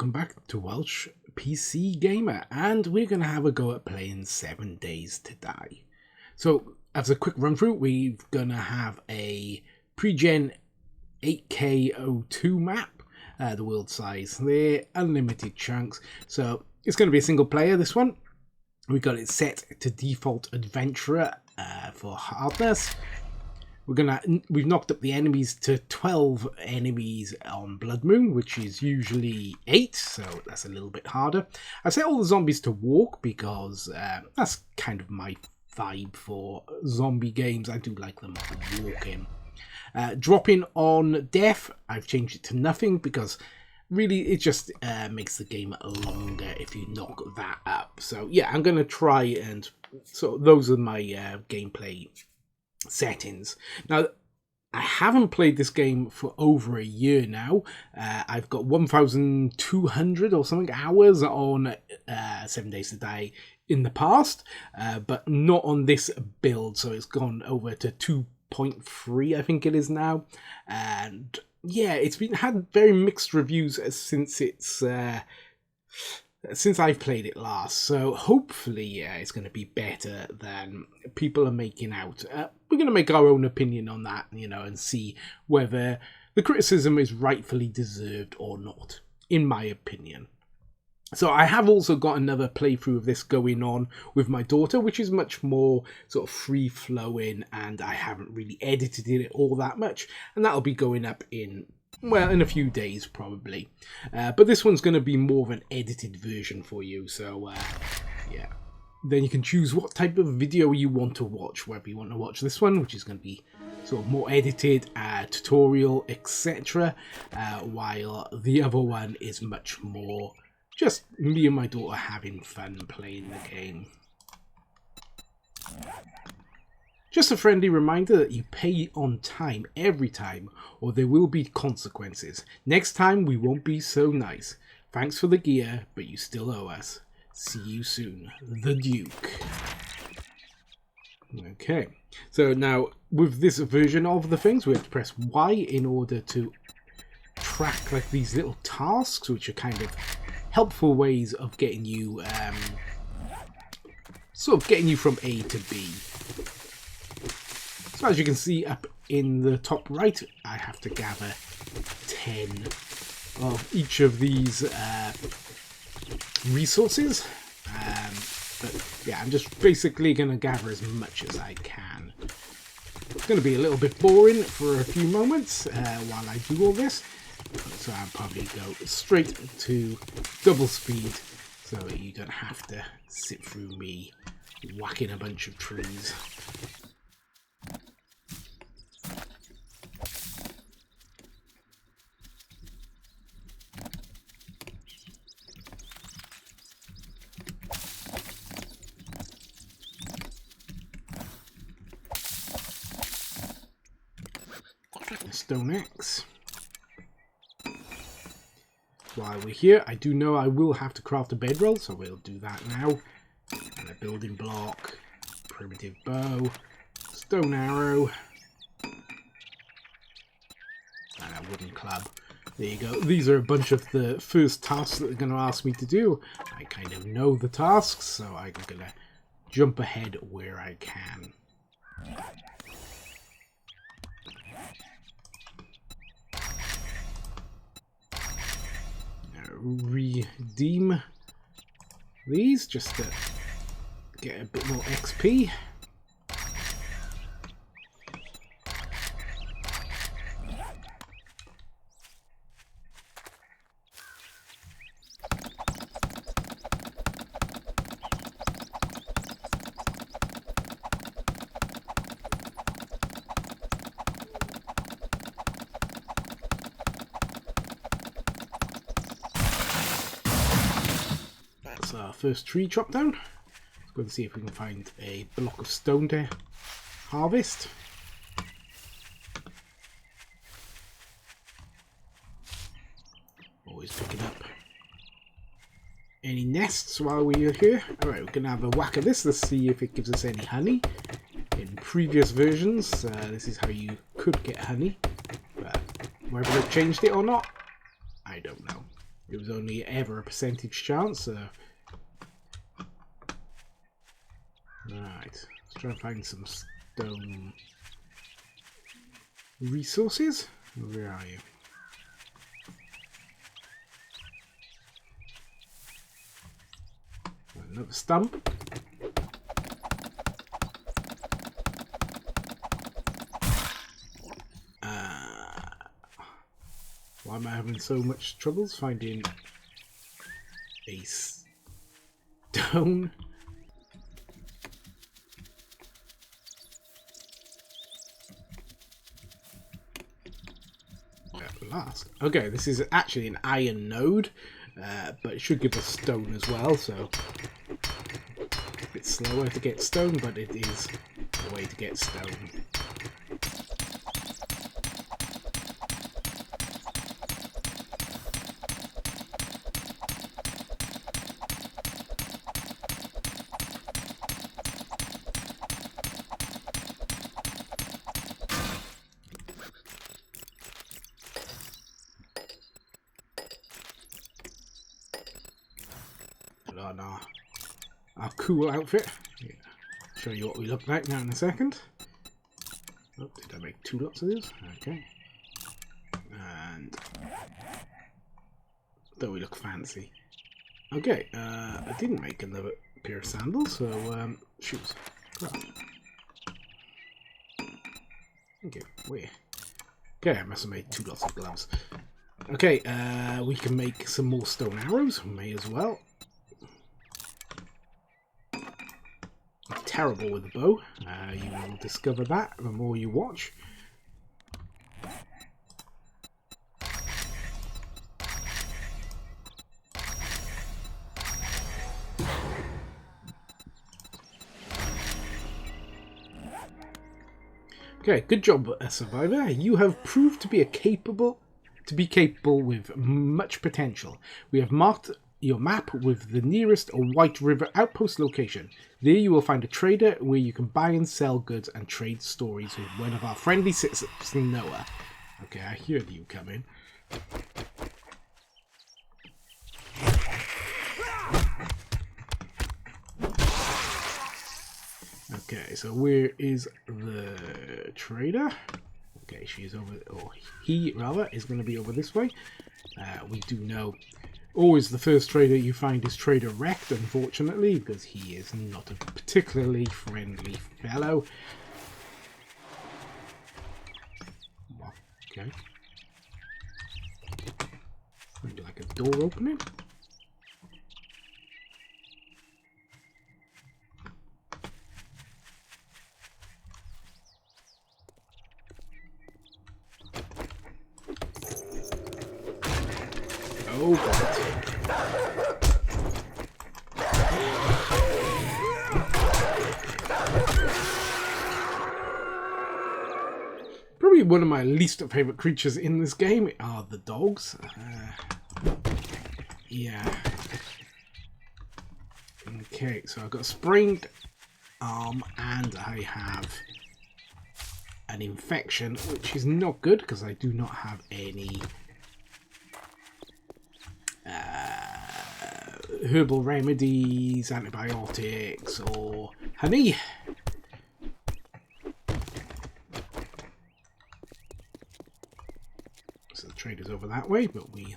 welcome back to Welsh PC Gamer, and we're going to have a go at playing 7 Days to Die. So, as a quick run through, we're going to have a pre-gen 8K02 map, the world size there, unlimited chunks, so it's going to be a single player, this one. We got it set to default adventurer for hardness. We've knocked up the enemies to 12 enemies on Blood Moon, which is usually 8, so that's a little bit harder. I set all the zombies to walk because that's kind of my vibe for zombie games. I do like them walking. Dropping on death, I've changed it to nothing because really it just makes the game longer if you knock that up. So yeah, I'm going to try, and so those are my gameplay settings. Now, I haven't played this game for over a year now. I've got 1,200 or something hours on 7 Days to Die in the past, but not on this build, so it's gone over to 2.3, I think it is now. And yeah, it's had very mixed reviews since I've played it last, so hopefully it's going to be better than people are making out. We're going to make our own opinion on that, and see whether the criticism is rightfully deserved or not, in my opinion. So I have also got another playthrough of this going on with my daughter, which is much more sort of free-flowing, and I haven't really edited it all that much, and that'll be going up in a few days probably. But this one's going to be more of an edited version for you, so yeah. Then you can choose what type of video you want to watch, whether you want to watch this one, which is going to be sort of more edited, tutorial, etc. While the other one is much more just me and my daughter having fun playing the game. Just a friendly reminder that you pay on time every time, or there will be consequences. Next time we won't be so nice. Thanks for the gear, but you still owe us. See you soon. The Duke. Okay, so now with this version of the things, we have to press Y in order to track like these little tasks, which are kind of helpful ways of getting you from A to B. So as you can see up in the top right, I have to gather 10 of each of these resources. But yeah, I'm just basically going to gather as much as I can. It's going to be a little bit boring for a few moments while I do all this. So I'll probably go straight to double speed so that you don't have to sit through me whacking a bunch of trees. Stone axe. While we're here, I do know I will have to craft a bedroll, so we'll do that now. And a building block, primitive bow, stone arrow, and a wooden club. There you go. These are a bunch of the first tasks that they're going to ask me to do. I kind of know the tasks, so I'm going to jump ahead where I can. Redeem these just to get a bit more XP. Our first tree chop down. Let's go and see if we can find a block of stone to harvest. Always picking up any nests while we are here. Alright, we're going to have a whack at this. Let's see if it gives us any honey. In previous versions, this is how you could get honey. But whether they've changed it or not, I don't know. It was only ever a percentage chance, so... Right, let's try and find some stone resources. Where are you? Another stump. Why am I having so much troubles finding a stone? At last. Okay, this is actually an iron node, but it should give us stone as well, so a bit slower to get stone, but it is a way to get stone. On our cool outfit. Yeah. Show you what we look like now in a second. Oh, did I make 2 lots of these? Okay. And though we look fancy. Okay, I didn't make another pair of sandals, so shoes. Craft. Okay, where? Okay, I must have made 2 lots of gloves. Okay, we can make some more stone arrows. May as well. Terrible with the bow. You will discover that the more you watch. Okay, good job, Survivor. You have proved to be capable with much potential. We have marked your map with the nearest White River outpost location. There you will find a trader where you can buy and sell goods and trade stories with one of our friendly citizens, Noah. Okay, I hear you coming. Okay, so where is the trader? Okay, she's over, or he rather, is going to be over this way. We do know always the first trader you find is Trader Wrecked, unfortunately, because he is not a particularly friendly fellow. Okay. Maybe like a door opening. Oh god. Probably one of my least favourite creatures in this game are the dogs. Yeah. Okay, so I've got a sprained arm and I have an infection, which is not good because I do not have any herbal remedies, antibiotics, or honey. So the trader's over that way, but we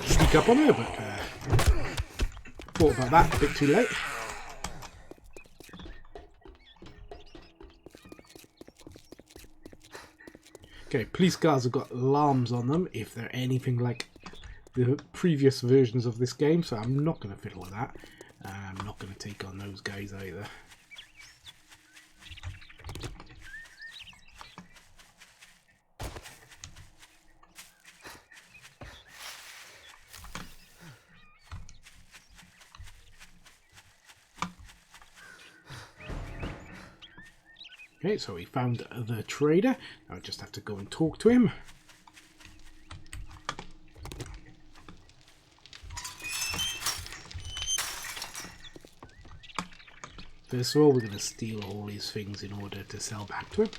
sneak up on her, but thought about that a bit too late. Okay, police cars have got alarms on them if they're anything like the previous versions of this game, so I'm not going to fiddle with that. I'm not going to take on those guys either. Okay, so we found the trader. Now I just have to go and talk to him. First of all, we're going to steal all his things in order to sell back to him.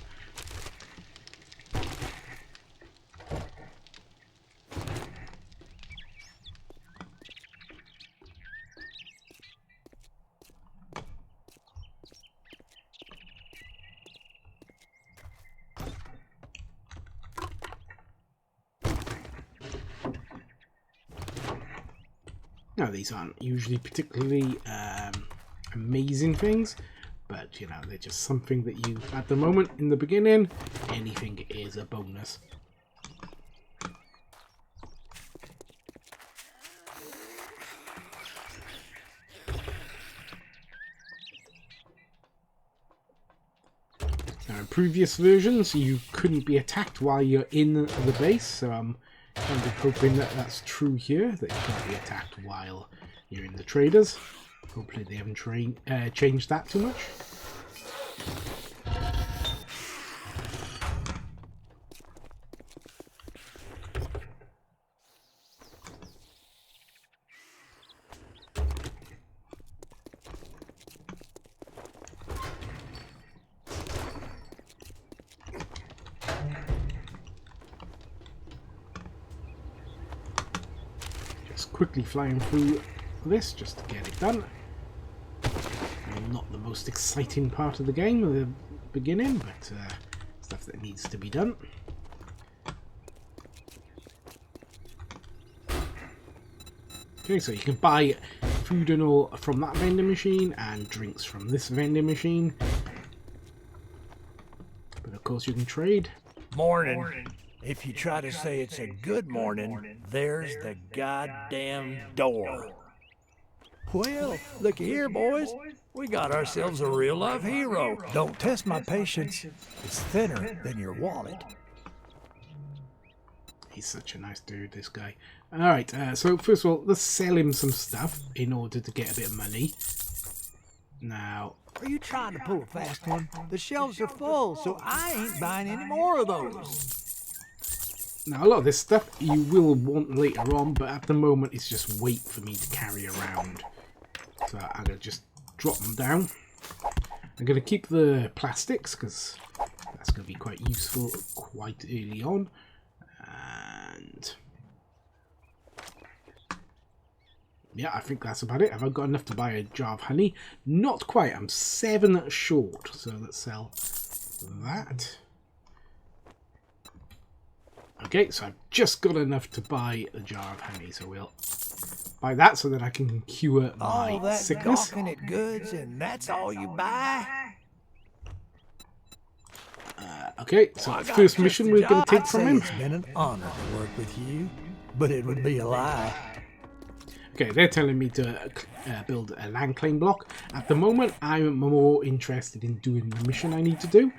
Now, these aren't usually particularly amazing things, but you know, they're just something that you, at the moment, in the beginning, anything is a bonus. Now, in previous versions, you couldn't be attacked while you're in the base, so I'm kind of hoping that that's true here, that you can't be attacked while you're in the traders. Hopefully they haven't changed that too much. Quickly flying through this just to get it done. Not the most exciting part of the game at the beginning, but stuff that needs to be done. Okay, so you can buy food and all from that vending machine and drinks from this vending machine. But of course you can trade. Morning. If you try to say it's a good morning, there's the goddamn door. Well, looky here, boys. We got ourselves a real-life hero. Don't test my patience. It's thinner than your wallet. He's such a nice dude, this guy. Alright, so first of all, let's sell him some stuff in order to get a bit of money. Now... Are you trying to pull a fast one? The shelves are full, so I ain't buying any more of those. Now, a lot of this stuff you will want later on, but at the moment it's just weight for me to carry around. So I'm going to just drop them down. I'm going to keep the plastics, because that's going to be quite useful quite early on. And yeah, I think that's about it. Have I got enough to buy a jar of honey? Not quite. I'm 7 short. So let's sell that. Okay, so I've just got enough to buy a jar of honey, so we'll buy that so that I can cure my all that sickness. Gawking at goods, and that's all you buy? Okay, so the first mission we're going to take from him. It's been an honor to work with you, but it would be a lie. Okay, they're telling me to build a land claim block. At the moment, I'm more interested in doing the mission I need to do.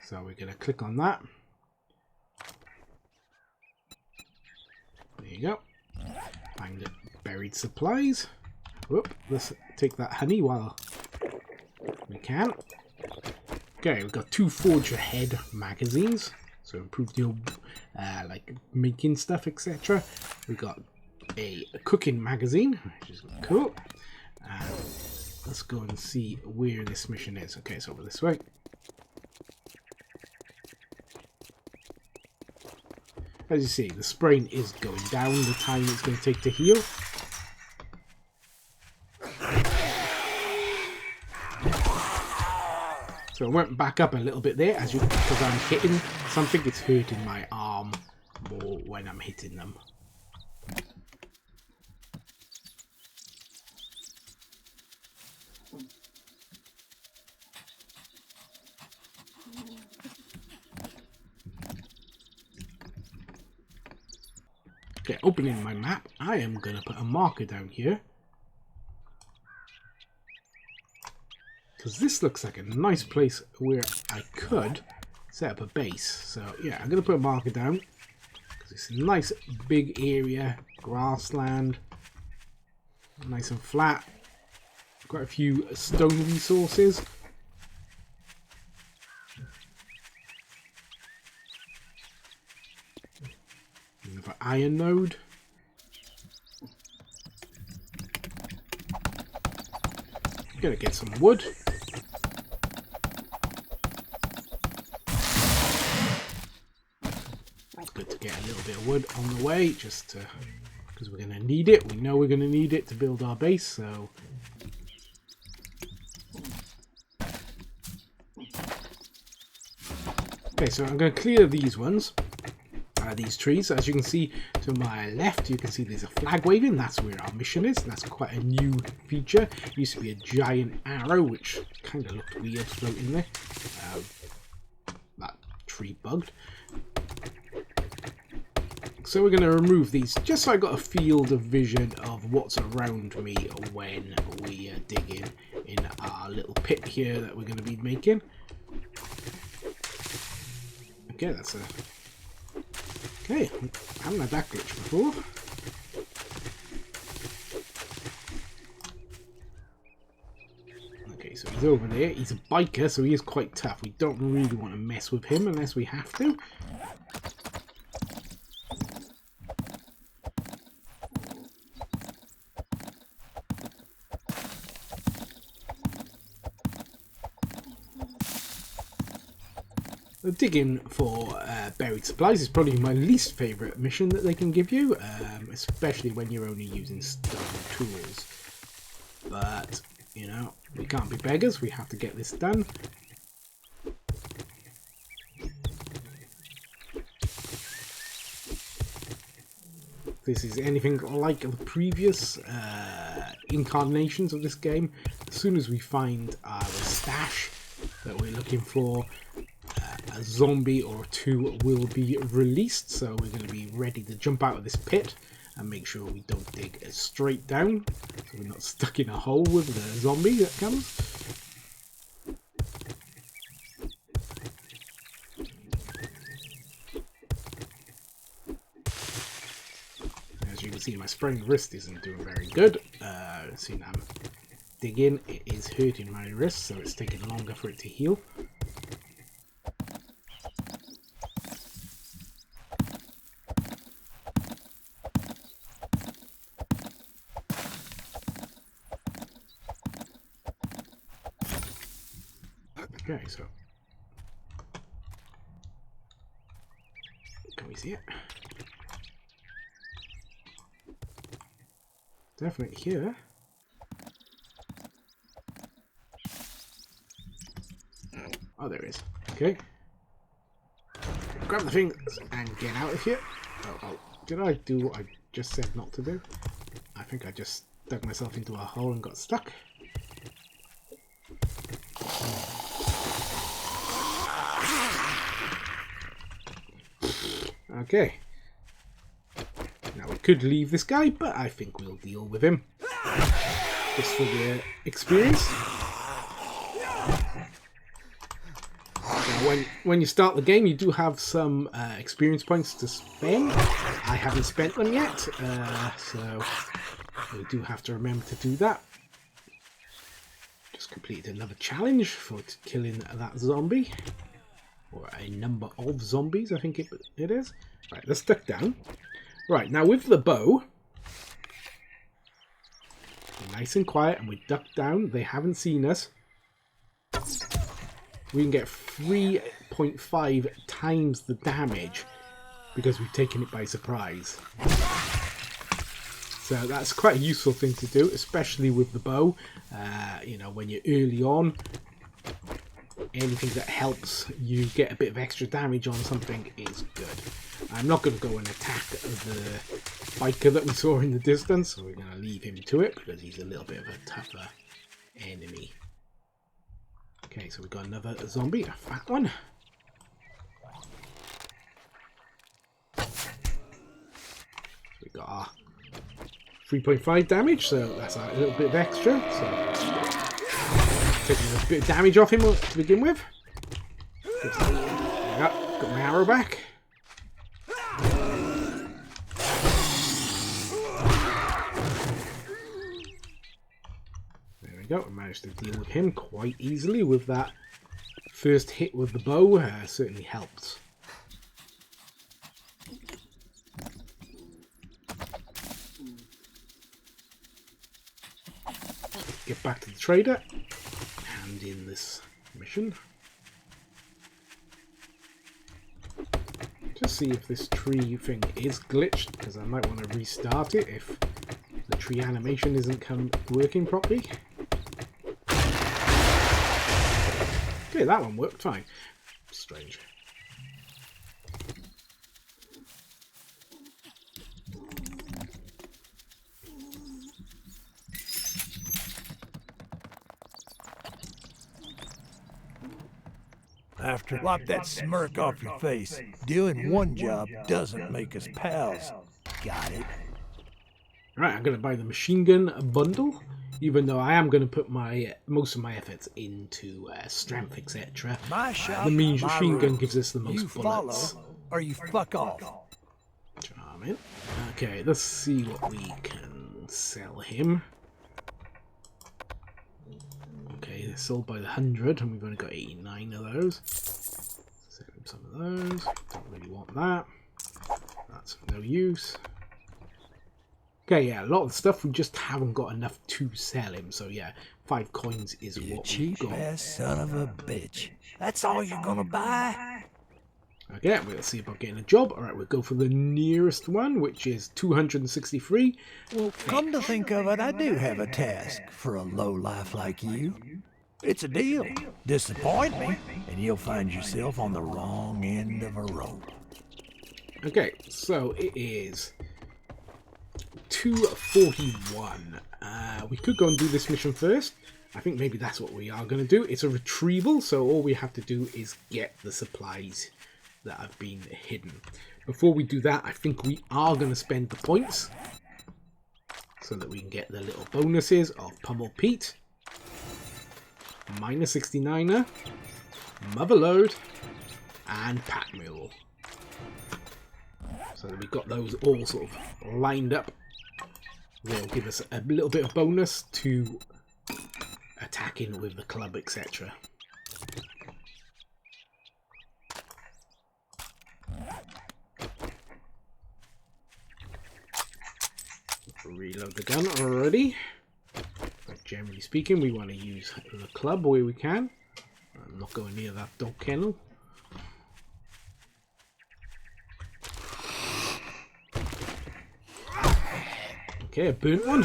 So we're going to click on that. There you go. Find buried supplies. Whoop, let's take that honey while we can. Okay, we've got 2 Forge Ahead magazines, so improve your like making stuff, etc. We've got a cooking magazine, which is cool. Let's go and see where this mission is. Okay, it's over this way. As you see, the sprain is going down, the time it's going to take to heal. So it went back up a little bit there, because I'm hitting something. It's hurting my arm more when I'm hitting them. Okay, opening my map, I am going to put a marker down here. Because this looks like a nice place where I could set up a base. So yeah, I'm going to put a marker down. Because it's a nice big area, grassland, nice and flat. Quite a few stone resources. Another iron node. Gonna get some wood. Good to get a little bit of wood on the way, just because we're gonna need it. We know we're gonna need it to build our base, so. Okay, so I'm gonna clear these ones. these trees. As you can see to my left, you can see there's a flag waving. That's where our mission is. That's quite a new feature. It used to be a giant arrow, which kind of looked weird floating there. That tree bugged. So we're going to remove these just so I got a field of vision of what's around me when we dig in our little pit here that we're going to be making. Okay, that's a... Okay, I haven't had that glitch before. Okay, so he's over there. He's a biker, so he is quite tough. We don't really want to mess with him unless we have to. Digging for buried supplies is probably my least favourite mission that they can give you, especially when you're only using stone tools. But, you know, we can't be beggars, we have to get this done. This is anything like the previous incarnations of this game. As soon as we find our stash that we're looking for, a zombie or two will be released, so we're going to be ready to jump out of this pit and make sure we don't dig straight down, so we're not stuck in a hole with the zombie that comes. As you can see, my sprained wrist isn't doing very good. See, now I'm digging, it is hurting my wrist, so it's taking longer for it to heal. Okay, so can we see it? Definitely here. Oh, there it is. Okay. Grab the things and get out of here. Oh, did I do what I just said not to do? I think I just dug myself into a hole and got stuck. Okay. Now we could leave this guy, but I think we'll deal with him. Just for the experience. Now when you start the game, you do have some experience points to spend. I haven't spent them yet, so we do have to remember to do that. Just completed another challenge for killing that zombie. Or a number of zombies, I think it is. Right, let's duck down. Right, now with the bow, we're nice and quiet, and we duck down. They haven't seen us. We can get 3.5 times the damage because we've taken it by surprise. So that's quite a useful thing to do, especially with the bow. You know, when you're early on, anything that helps you get a bit of extra damage on something is good. I'm not going to go and attack the biker that we saw in the distance, so we're going to leave him to it because he's a little bit of a tougher enemy. Okay, so we've got another zombie, a fat one. We got our 3.5 damage, so that's a little bit of extra. So taking a bit of damage off him to begin with. There we go. Got my arrow back. There we go. I managed to deal with him quite easily with that first hit with the bow. Certainly helped. Get back to the trader. And in this mission, just see if this tree thing is glitched, because I might want to restart it if the tree animation isn't working properly. Okay, that one worked fine. Strange. after. Wipe that smirk off your face. Doing one job doesn't make us pals. Got it? Right, I'm going to buy the machine gun bundle, even though I am going to put my most of my efforts into strength, etc. My shop, The my machine gun rules. gives us the most You bullets. follow, or you fuck off. Charming. Okay, let's see what we can sell him. Okay, they're sold by the 100, and we've only got 89 of those. Sell him some of those. Don't really want that. That's of no use. Okay, yeah, a lot of the stuff we just haven't got enough to sell him. So yeah, 5 coins is You what we've cheap got. ass son of a bitch. That's all you're gonna buy? Okay, we'll see about getting a job. Alright, we'll go for the nearest one, which is 263. Well, come to think of it, I do have a task for a lowlife like you. It's a deal. Disappoint me, and you'll find yourself on the wrong end of a rope. Okay, so it is 241. We could go and do this mission first. I think maybe that's what we are going to do. It's a retrieval, so all we have to do is get the supplies that have been hidden. Before we do that, I think we are going to spend the points so that we can get the little bonuses of Pummel Pete, Minor 69er, Motherload, and Pack Mule. So that we've got those all sort of lined up. They'll give us a little bit of bonus to attacking with the club, etc. Reload the gun already. But generally speaking, we want to use the club where we can. I'm not going near that dog kennel. Okay, a burnt one.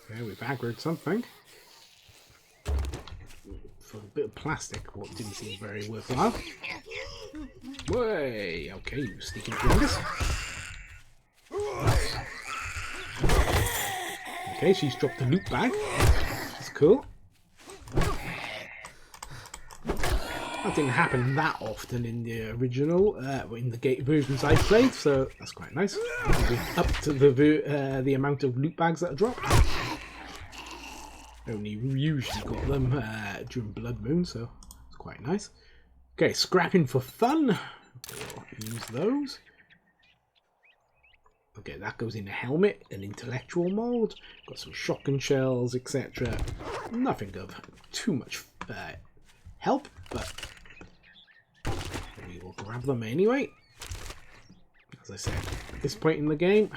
Okay, we've aggroed something. For a bit of plastic, what didn't seem very worthwhile. Way, okay, you sneaking fingers. Okay, she's dropped the loot bag. That's cool. That didn't happen that often in the original, in the gate versions I played, so that's quite nice. Up to the amount of loot bags that are dropped. Only usually got them during Blood Moon, so it's quite nice. Okay, scrapping for fun. We'll use those. Okay, that goes in a helmet, an intellectual mold. Got some shotgun shells, etc. Nothing of too much help, but we will grab them anyway. As I said, at this point in the game,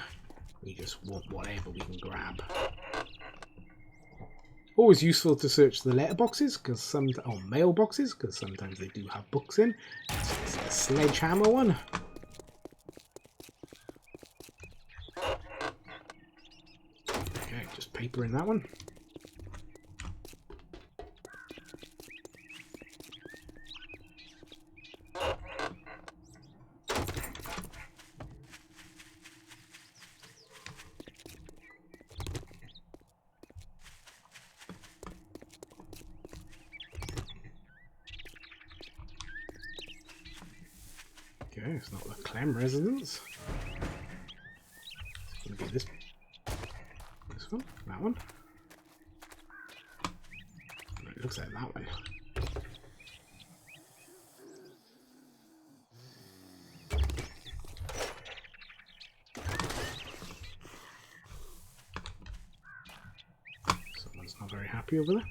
we just want whatever we can grab. Always useful to search the letterboxes, because mailboxes, because sometimes they do have books in. It's a sledgehammer one. Okay, just paper in that one. Okay, it's not the Clem residence. It's going to be this one, that one. It looks like that one. Someone's not very happy over there.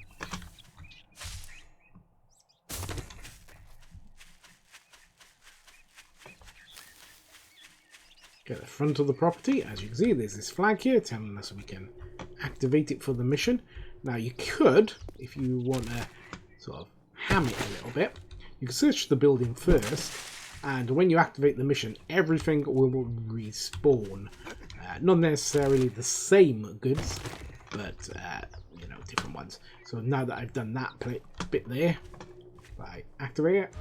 At the front of the property, as you can see, there's this flag here telling us we can activate it for the mission. Now you could, if you want to sort of ham it a little bit, you can search the building first, and when you activate the mission, everything will respawn. Not necessarily the same goods, but you know, different ones. So now that I've done that bit there, if I activate it,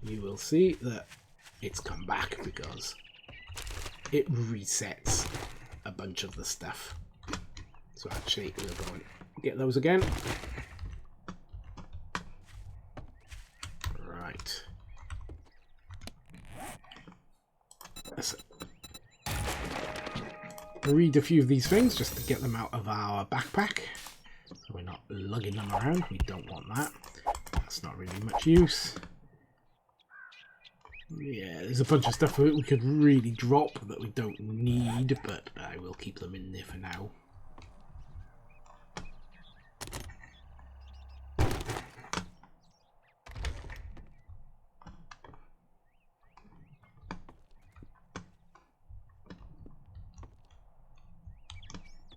you will see that it's come back because it resets a bunch of the stuff. So actually, we'll go and get those again. Right. Let's read a few of these things just to get them out of our backpack. So we're not lugging them around. We don't want that. That's not really much use. Yeah, there's a bunch of stuff that we could really drop that we don't need, but I will keep them in there for now.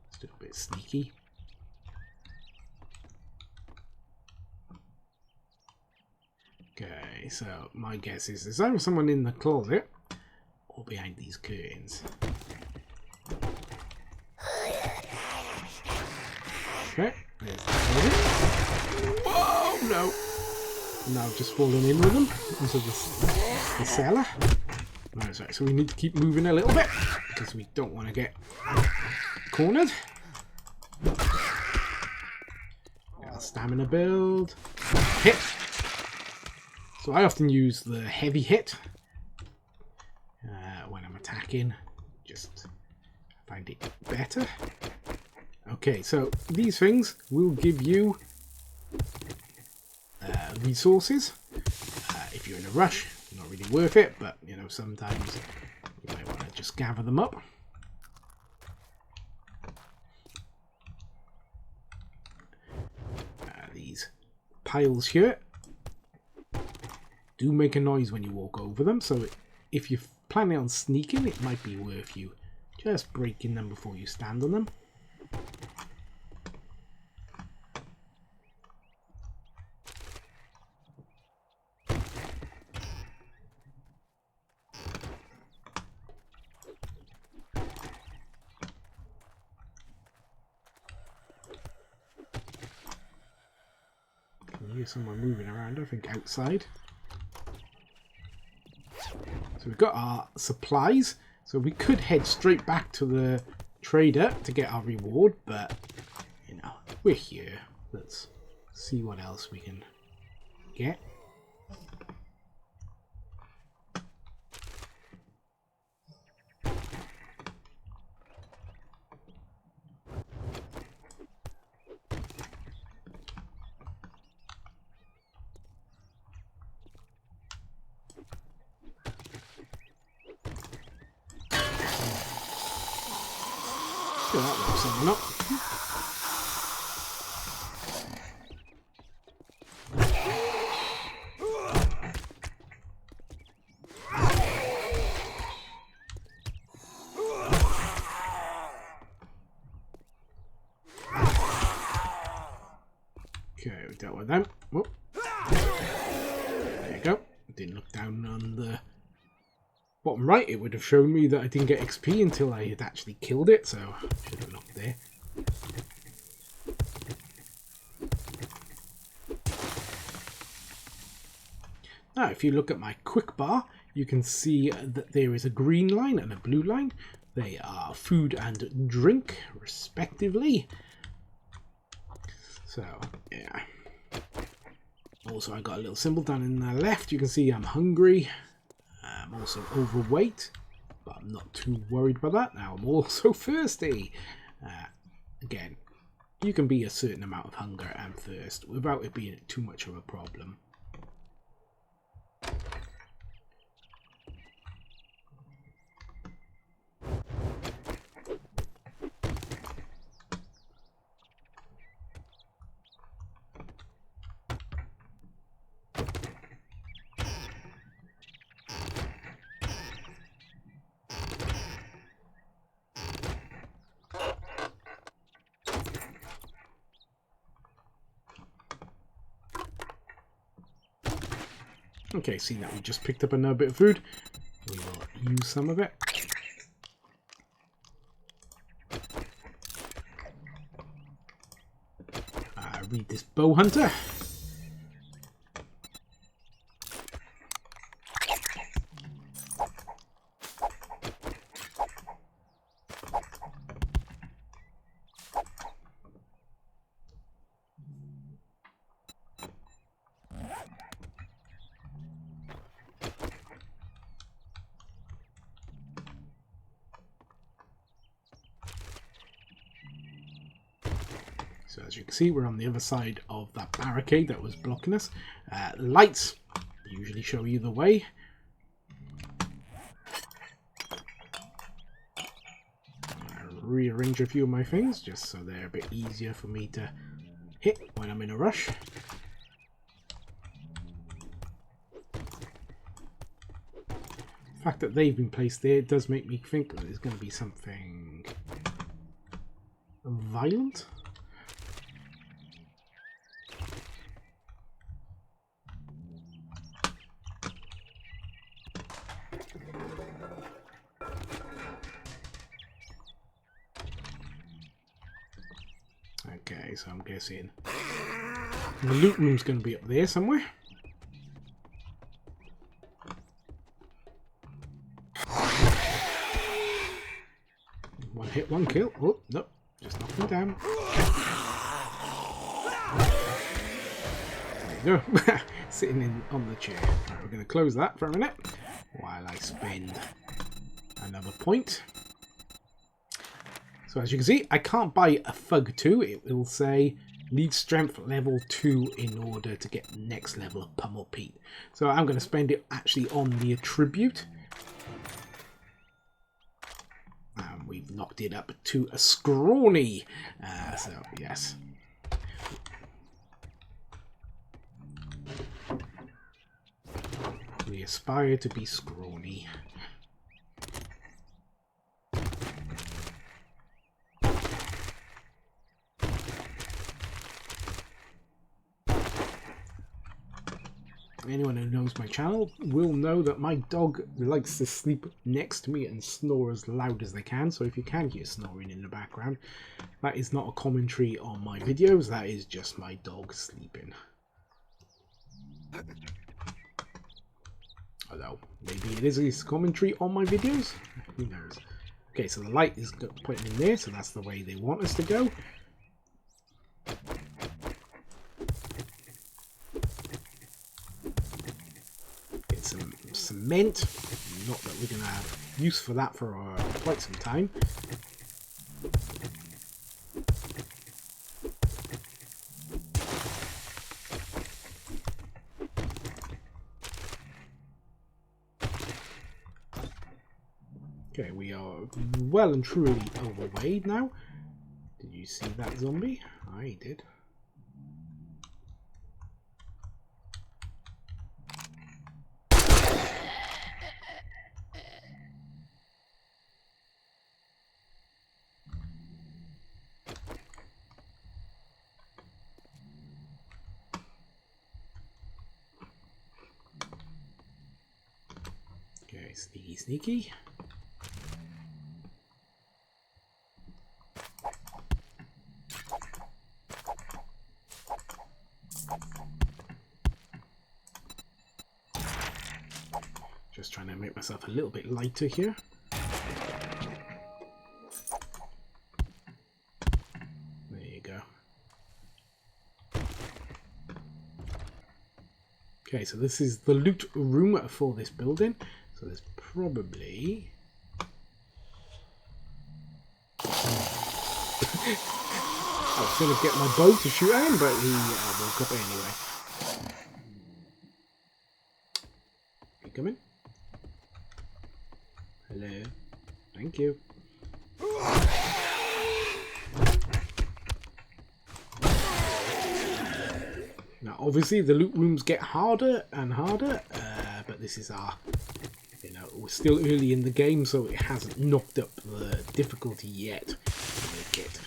Let's do a bit sneaky. Okay, so my guess is there's either someone in the closet or behind these curtains. Okay, there's the closet. Whoa, no! Now I've just fallen in with them into the cellar. That's right, so we need to keep moving a little bit because we don't want to get cornered. Our stamina build. Hit! So I often use the heavy hit when I'm attacking, just find it better. Okay, so these things will give you resources. If you're in a rush, not really worth it, but you know, sometimes you might want to just gather them up. These piles here do make a noise when you walk over them, so if you're planning on sneaking, it might be worth you just breaking them before you stand on them. Can hear someone moving around, I think outside. So we've got our supplies, so we could head straight back to the trader to get our reward, but you know, we're here. Let's see what else we can get. That looks something up. Okay, we dealt with them. Whoop. There you go. Didn't look down on the bottom right. It would have shown me that I didn't get XP until I had actually killed it, so I should have looked there. Now, if you look at my quick bar, you can see that there is a green line and a blue line. They are food and drink, respectively. So, yeah. Also, I got a little symbol down in the left. You can see I'm hungry. I'm also overweight, but I'm not too worried about that. Now, I'm also thirsty. Again, you can be a certain amount of hunger and thirst without it being too much of a problem. Okay, see that we just picked up another bit of food. We will use some of it. read this bow hunter. So as you can see, we're on the other side of that barricade that was blocking us. Lights usually show you the way. Rearrange a few of my things just so they're a bit easier for me to hit when I'm in a rush. The fact that they've been placed there does make me think that there's going to be something violent. Okay, so I'm guessing the loot room's going to be up there somewhere. One hit, one kill. Oh, nope, just knocked him down. There you go. Sitting on the chair. Right, we're going to close that for a minute while I spend another point. So as you can see, I can't buy a Thug 2. It will say need strength level 2 in order to get next level of Pummel Pete. So I'm going to spend it actually on the attribute. And we've knocked it up to a scrawny. So yes. We aspire to be scrawny. Anyone who knows my channel will know that my dog likes to sleep next to me and snore as loud as they can. So if you can hear snoring in the background, that is not a commentary on my videos. That is just my dog sleeping. Although, maybe it is a commentary on my videos. Who knows? Okay, so the light is pointing in there, so that's the way they want us to go. Some cement, not that we're going to have use for that for quite some time. Okay, we are well and truly overweight now. Did you see that zombie? I did. Okay, sneaky, sneaky. Just trying to make myself a little bit lighter here. There you go. Okay, so this is the loot room for this building. So there's probably... I was going to get my bow to shoot at him, but he woke up anyway. You coming? Hello. Thank you. Now, obviously, the loot rooms get harder and harder, but this is our... You know, we're still early in the game, so it hasn't knocked up the difficulty yet to make it,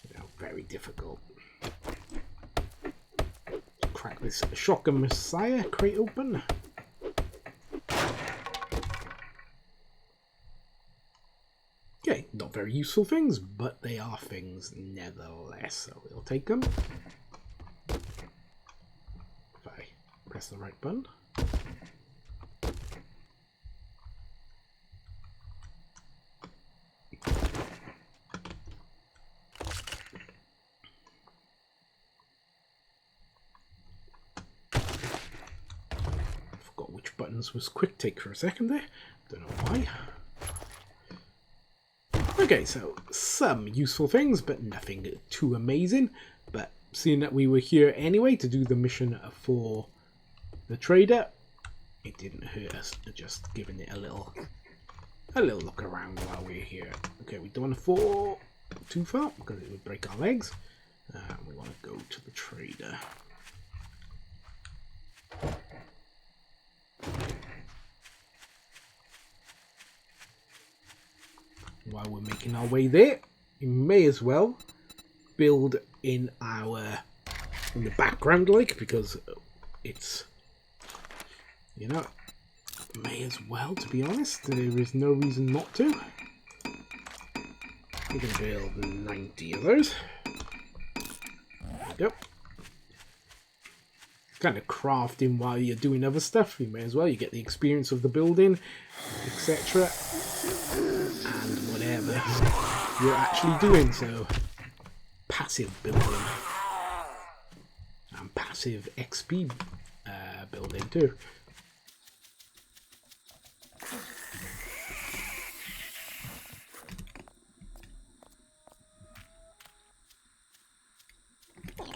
you know, very difficult. Crack this Shotgun Messiah crate open. Okay, not very useful things, but they are things nevertheless, so we'll take them. press the right button. Forgot which buttons was quick take for a second there. Don't know why. Okay, so some useful things, but nothing too amazing. But seeing that we were here anyway to do the mission for the trader, it didn't hurt us just giving it a little look around while we're here. Okay, we don't want to fall too far because it would break our legs. We want to go to the trader. While we're making our way there, we may as well build in the background, like, because it's, you know, may as well, to be honest. There is no reason not to. We're going to build 90 of those. There we go. Kind of crafting while you're doing other stuff. You may as well. You get the experience of the building, etc. And whatever you're actually doing. So, passive building. And passive XP building too.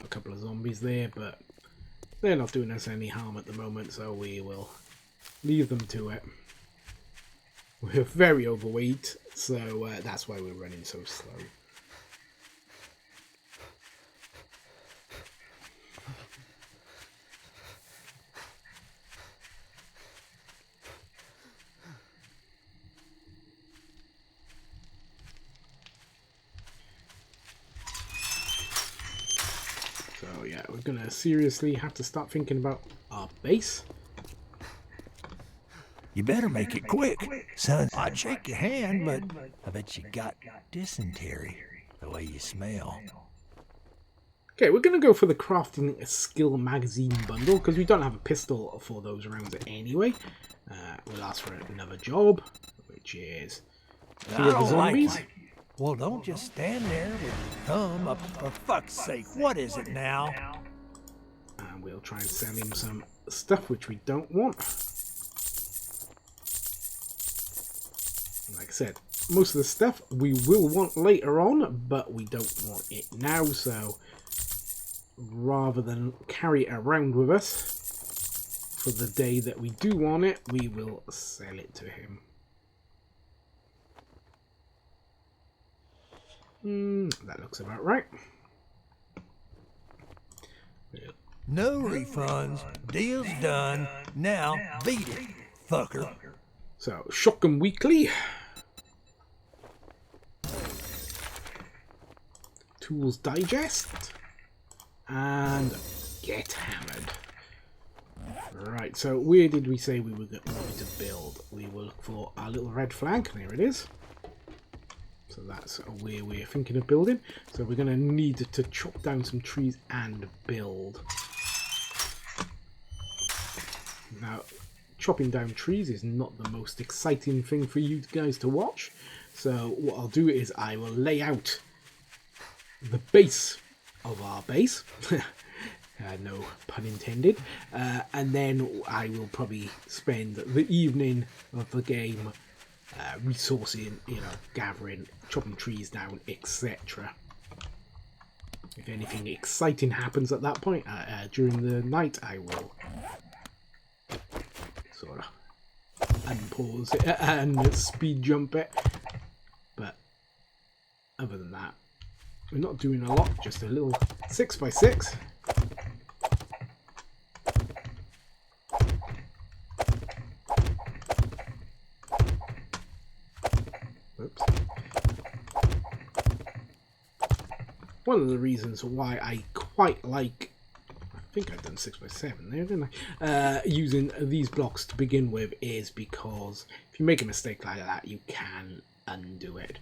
A couple of zombies there, but they're not doing us any harm at the moment, so we will leave them to it. We're very overweight, so that's why we're running so slow. So yeah, we're gonna seriously have to start thinking about our base. You better make it quick, son. I'd shake your hand, but I bet you got dysentery the way you smell. Okay, we're gonna go for the crafting skill magazine bundle because we don't have a pistol for those rounds anyway. We'll ask for another job, which is kill the zombies. Well, don't just stand there with your thumb up. For fuck's sake, what is it now? And we'll try and sell him some stuff which we don't want. Like I said, most of the stuff we will want later on, but we don't want it now, so rather than carry it around with us for the day that we do want it, we will sell it to him. That looks about right. No refunds. Deal's done. Now beat it, fucker. So, Shotgun Weekly. Tools Digest. And Get Hammered. Right, so where did we say we were going to build? We will look for our little red flag. There it is. So that's where we're thinking of building. So we're going to need to chop down some trees and build. Now, chopping down trees is not the most exciting thing for you guys to watch. So what I'll do is I will lay out the base of our base. No pun intended. And then I will probably spend the evening of the game resourcing, you know, gathering, chopping trees down, etc. If anything exciting happens at that point during the night, I will sort of unpause it and speed jump it. But other than that, we're not doing a lot, just a little 6x6. Oops. One of the reasons why I quite like, I think I've done 6x7 there, didn't I? Using these blocks to begin with is because if you make a mistake like that, you can undo it.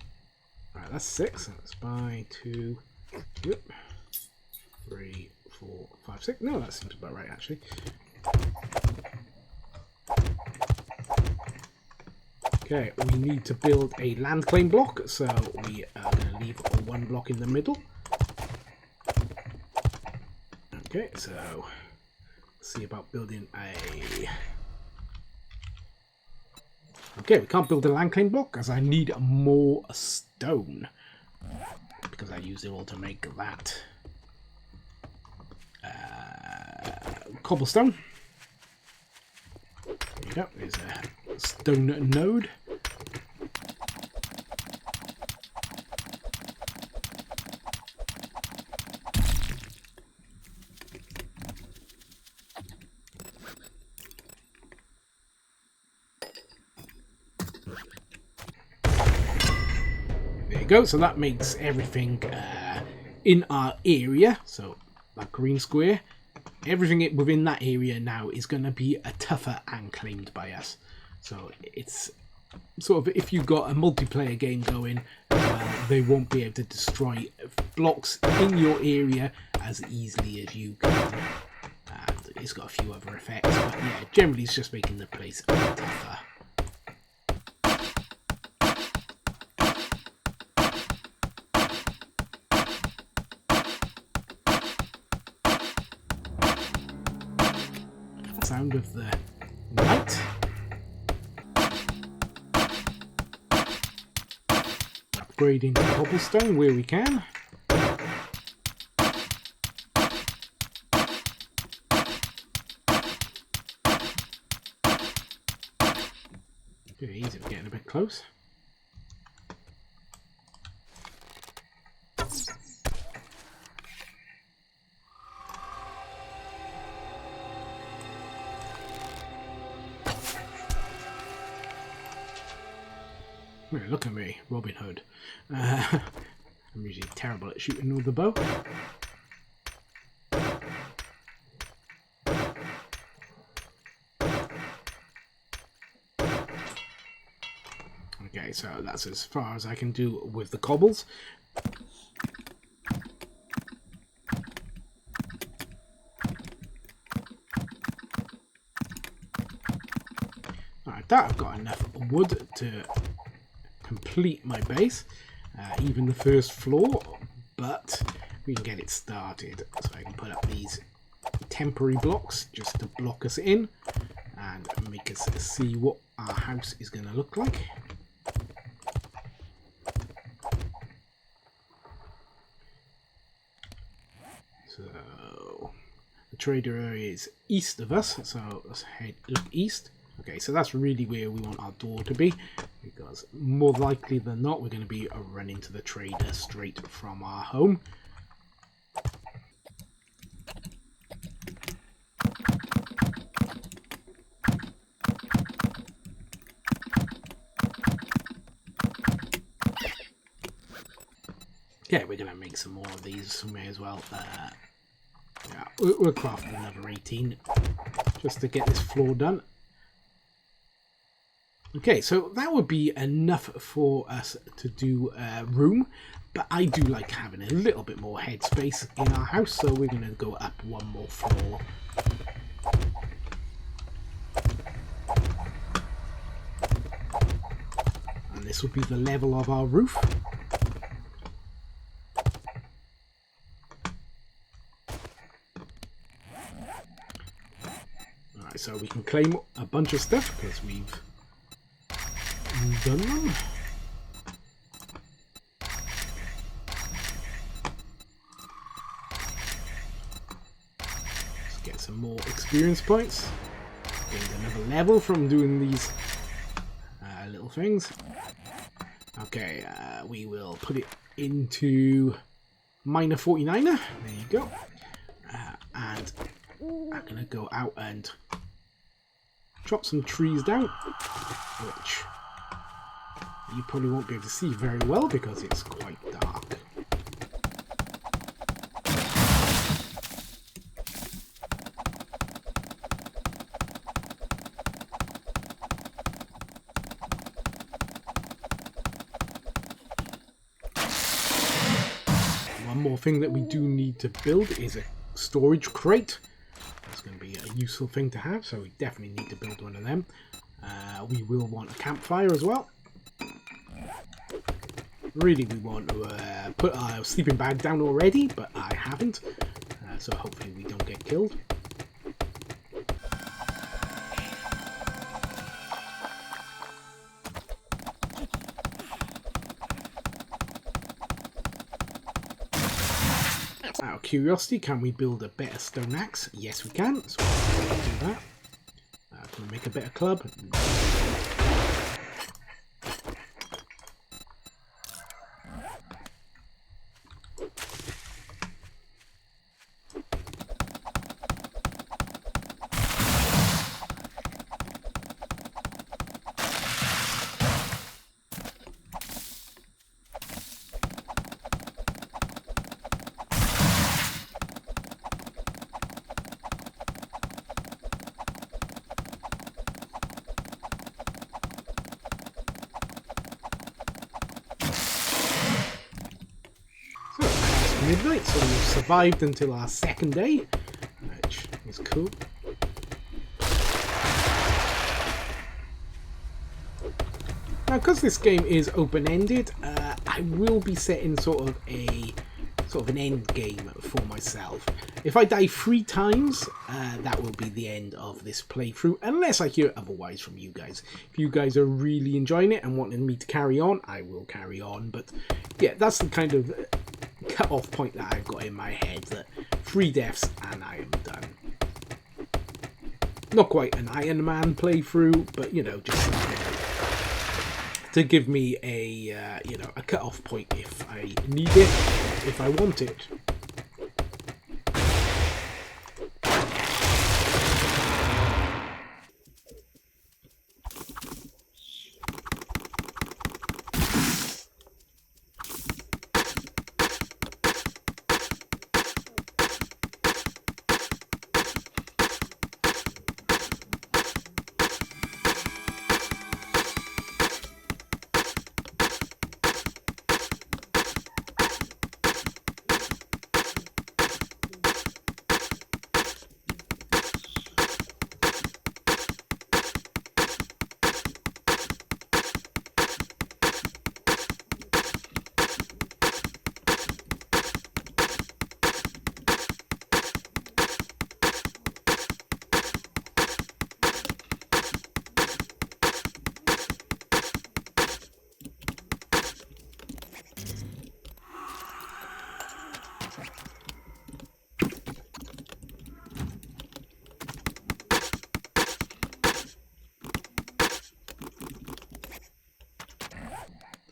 Alright, that's 6. That's by 2, 3, 4, 5, 6. No, that seems about right actually. Okay, we need to build a land claim block, so we are going to leave one block in the middle. Okay, so let's see about building a... Okay, we can't build a land claim block because I need more stone, because I used it all to make that cobblestone. There you go, there's a stone node. There you go, so that makes everything in our area, so that green square, everything within that area now is going to be a tougher and claimed by us. So it's sort of, if you've got a multiplayer game going, they won't be able to destroy blocks in your area as easily as you can. And it's got a few other effects, but yeah, generally it's just making the place a bit tougher. Sound of the light. Upgrading the cobblestone where we can. Okay, easy, we're getting a bit close. Look at me, Robin Hood. I'm usually terrible at shooting with the bow. Okay, so that's as far as I can do with the cobbles. Alright, that I've got enough wood to complete my base, even the first floor, but we can get it started. So I can put up these temporary blocks just to block us in and make us see what our house is going to look like. So the trader area is east of us, so let's look east. Okay, so that's really where we want our door to be, because more likely than not we're going to be running to the trader straight from our home. Yeah, we're going to make some more of these, may as well. Yeah, we'll craft another 18 just to get this floor done. Okay, so that would be enough for us to do a room, but I do like having a little bit more headspace in our house, so we're going to go up one more floor. And this would be the level of our roof. Alright, so we can claim a bunch of stuff because we've done them. Let's get some more experience points. Gained another level from doing these little things. Okay, we will put it into Miner 49er. There you go. And I'm gonna go out and chop some trees down, which you probably won't be able to see very well because it's quite dark. One more thing that we do need to build is a storage crate. It's going to be a useful thing to have, so we definitely need to build one of them. We will want a campfire as well. Really, we want to put our sleeping bag down already, but I haven't. So hopefully we don't get killed. Out of curiosity, can we build a better stone axe? Yes, we can. So we'll do that. Can we make a better club? Midnight, so we've survived until our second day, which is cool. Now, because this game is open-ended, I will be setting sort of an end game for myself. If I die 3 times, that will be the end of this playthrough, unless I hear otherwise from you guys. If you guys are really enjoying it and wanting me to carry on, I will carry on. But yeah, that's the kind of cut-off point that I've got in my head, that 3 deaths and I am done. Not quite an Iron Man playthrough, but you know, just to give me a a cut-off point if I need it, if I want it.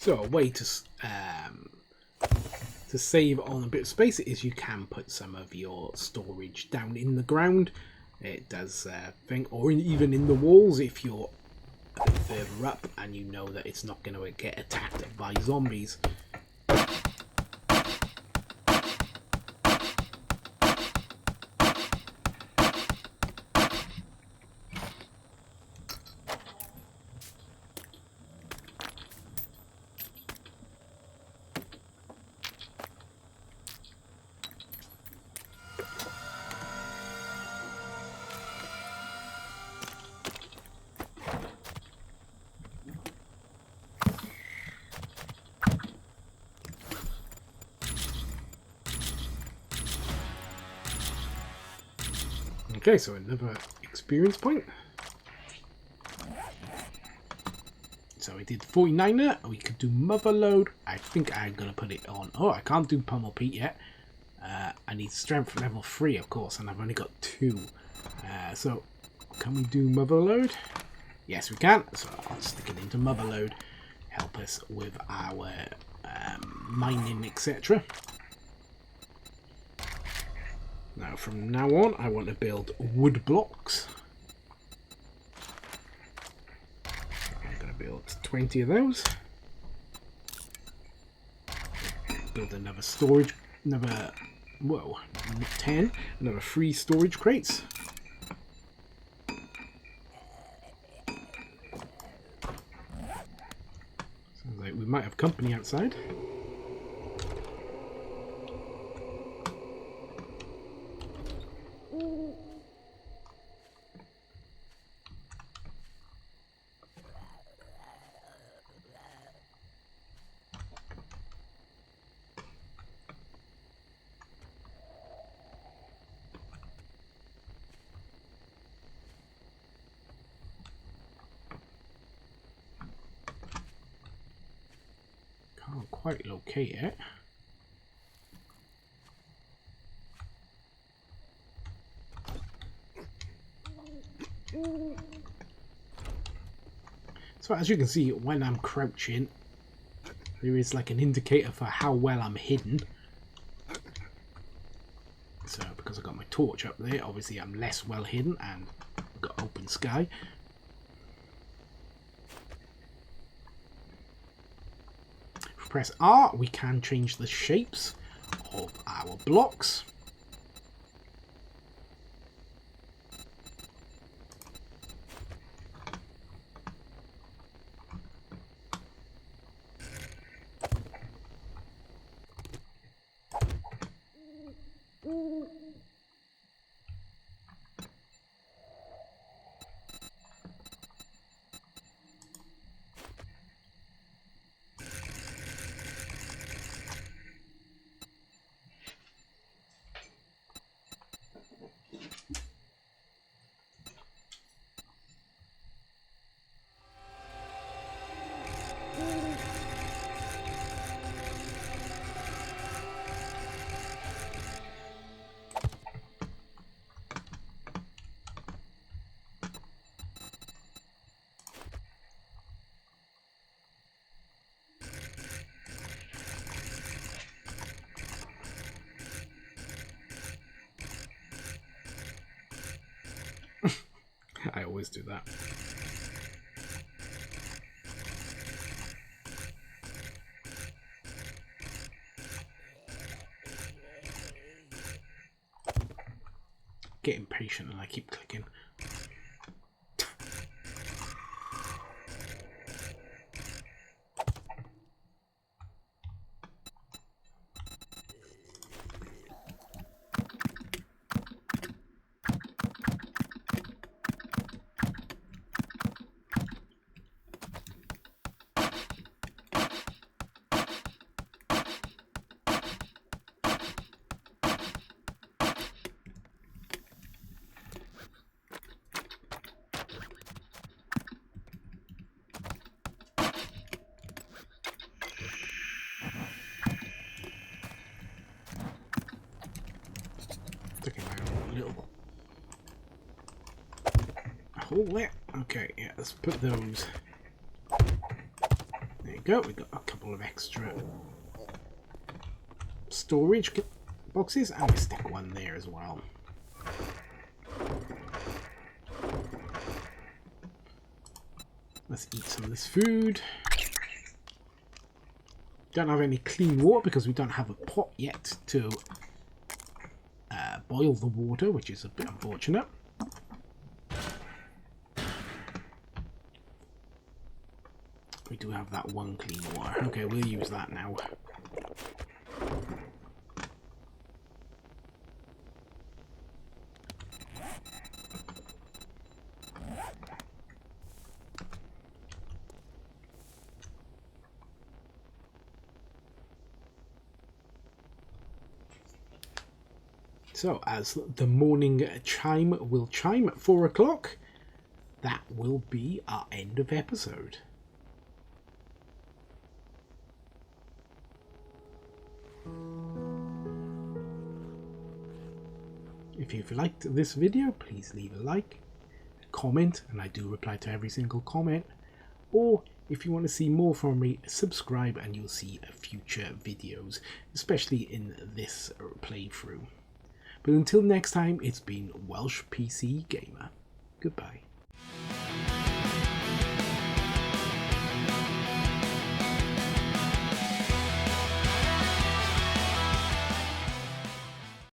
So a way to save on a bit of space is you can put some of your storage down in the ground. It does thing, or even in the walls if you're a bit further up and you know that it's not going to get attacked by zombies. Okay, so another experience point. So we did 49er, we could do Mother Load. I think I'm going to put it on. Oh, I can't do Pummel Pete yet. I need Strength level 3, of course, and I've only got 2. So, can we do Mother Load? Yes, we can. So I'll stick it into Mother Load. Help us with our mining, etc. Now, from now on, I want to build wood blocks. I'm going to build 20 of those. Build another storage, another 10, another 3 storage crates. Sounds like we might have company outside. Can't quite locate it. So as you can see, when I'm crouching, there is like an indicator for how well I'm hidden. So because I've got my torch up there, obviously I'm less well hidden and I've got open sky. If we press R, we can change the shapes of our blocks. I always do that. Get impatient and I keep clicking. Sticking my own little hole there. Okay, yeah, let's put those. There you go. We got a couple of extra storage boxes, and we stick one there as well. Let's eat some of this food. Don't have any clean water because we don't have a pot yet to boil the water, which is a bit unfortunate. We do have that one clean water. Okay, we'll use that now. So, as the morning chime will chime at 4 o'clock, that will be our end of episode. If you've liked this video, please leave a like, a comment, and I do reply to every single comment. Or if you want to see more from me, subscribe and you'll see future videos, especially in this playthrough. But until next time, it's been Welsh PC Gamer. Goodbye.